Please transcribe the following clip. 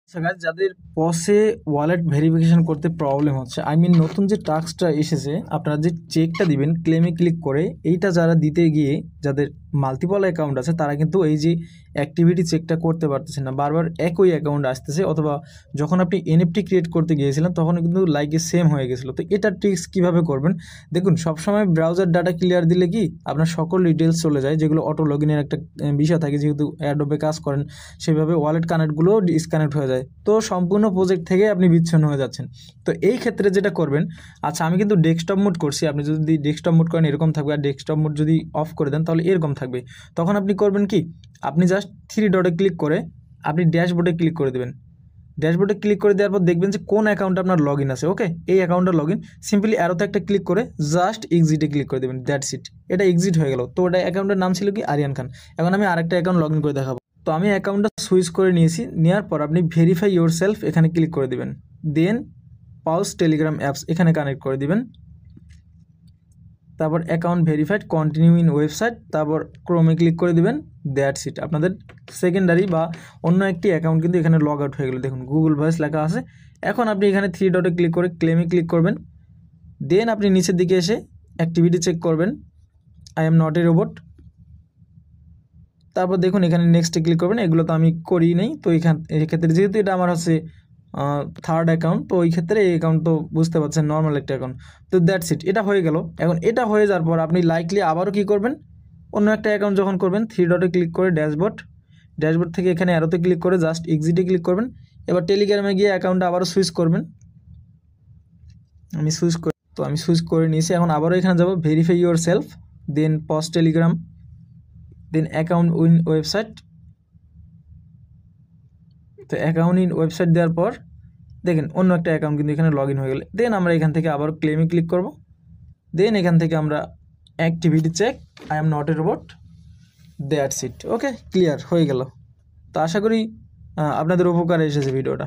আচ্ছা গাইস, যাদের পসে wallet verification করতে প্রবলেম হচ্ছে, নতুন যে টাস্কটা এসেছে, আপনারা যে চেকটা দিবেন ক্লেমে ক্লিক করে, এইটা যারা দিতে গিয়ে যাদের মাল্টিপল অ্যাকাউন্ট আছে তারা কিন্তু এই যে অ্যাক্টিভিটি চেকটা করতে পারতেছেন না, বারবার একই অ্যাকাউন্ট আসতেছে, অথবা যখন আপনি এনএফটি ক্রিয়েট করতে গিয়েছিলেন তখন কিন্তু লাইকে সেম হয়ে গেছিলো। তো এটা ট্রিক্স কীভাবে করবেন দেখুন। সবসময় ব্রাউজার ডাটা ক্লিয়ার দিলে কি আপনার সকল ডিটেলস চলে যায়, যেগুলো অটো লগ ইনের একটা বিষয় থাকে, যেহেতু অ্যাডোবে কাজ করেন সেভাবে ওয়ালেট কানেক্টগুলো ডিসকানেক্ট হয়ে যায়, তো সম্পূর্ণ প্রজেক্ট থেকে আপনি বিচ্ছিন্ন হয়ে যাচ্ছেন। তো এই ক্ষেত্রে যেটা করবেন, আচ্ছা আমি কিন্তু ডেস্কটপ মোড করছি, আপনি যদি ডেস্কটপ মোড করেন এরকম থাকবে, আর ডেস্কটপ মোড যদি অফ করে দেন তাহলে এরকম থাকবে। তখন আপনি করবেন কি, আপনি জাস্ট থ্রি ডটে ক্লিক করে আপনি ড্যাশবোর্ডে ক্লিক করে দেবেন। ড্যাশবোর্ডে ক্লিক করে দেওয়ার পর দেখবেন যে কোন অ্যাকাউন্টে আপনার লগ ইন আছে। ওকে, এই অ্যাকাউন্টটা লগ ইন, সিম্পলি অ্যারোতে একটা ক্লিক করে জাস্ট এক্সিটে ক্লিক করে দেবেন, দ্যাটস ইট। এটা এক্সিট হয়ে গেল। তো ওটা অ্যাকাউন্টের নাম ছিল কি, আরিয়ান খান। এখন আমি আরেকটা অ্যাকাউন্ট লগ ইন করে দেখাবো। তো আমি অ্যাকাউন্টটা সুইচ করে নিয়েছি, নেওয়ার পর আপনি ভেরিফাই ইয়োর সেলফ এখানে ক্লিক করে দেবেন, দেন পাউস টেলিগ্রাম অ্যাপস এখানে কানেক্ট করে দিবেন, তারপর account verified, continue in website, তারপর ক্রোমে ক্লিক করে দিবেন, দ্যাটস ইট। আপনাদের সেকেন্ডারি বা অন্য একটি অ্যাকাউন্ট কিন্তু এখানে লগ আউট হয়ে গেলো। দেখুন গুগল ভয়েস লেখা আছে। এখন আপনি এখানে থ্রি ডটে ক্লিক করে ক্লেমে ক্লিক করবেন, দেন আপনি নিচের দিকে এসে অ্যাক্টিভিটি চেক করবেন, I am not a robot. তারপর দেখুন এখানে নেক্সটে ক্লিক করবেন। এগুলো তো আমি করি নাই, তো এক্ষেত্রে যেহেতু এটা আমার হচ্ছে থার্ড অ্যাকাউন্ট, তো ওই ক্ষেত্রে এই অ্যাকাউন্ট তো বুঝতে পারছেন নর্মাল একটা অ্যাকাউন্ট। তো দ্যাটস ইট, এটা হয়ে গেল। এখন এটা হয়ে যাওয়ার পর আপনি লাইকলি আবারও কী করবেন, অন্য একটা অ্যাকাউন্ট যখন করবেন থ্রি ডটে ক্লিক করে ড্যাশবোর্ড থেকে এখানে অ্যারোতে ক্লিক করে জাস্ট এক্সিটে ক্লিক করবেন। এবার টেলিগ্রামে গিয়ে অ্যাকাউন্টটা আবারও সুইচ করবেন। আমি সুইচ করে নিয়েছি। এখন আবারও এখানে যাব verify yourself, then pause Telegram, then account in website. তো অ্যাকাউন্ট ইন ওয়েবসাইট দেওয়ার পর দেখেন অন্য একটা অ্যাকাউন্ট কিন্তু এখানে লগ ইন হয়ে গেলে, দেন আমরা এখান থেকে আবার ক্লেমে ক্লিক করব, দেন এখান থেকে আমরা activity check, I am not a robot, that's it. Okay, clear হয়ে গেল। তো আশা করি আপনাদের উপকারে এসেছে ভিডিওটা।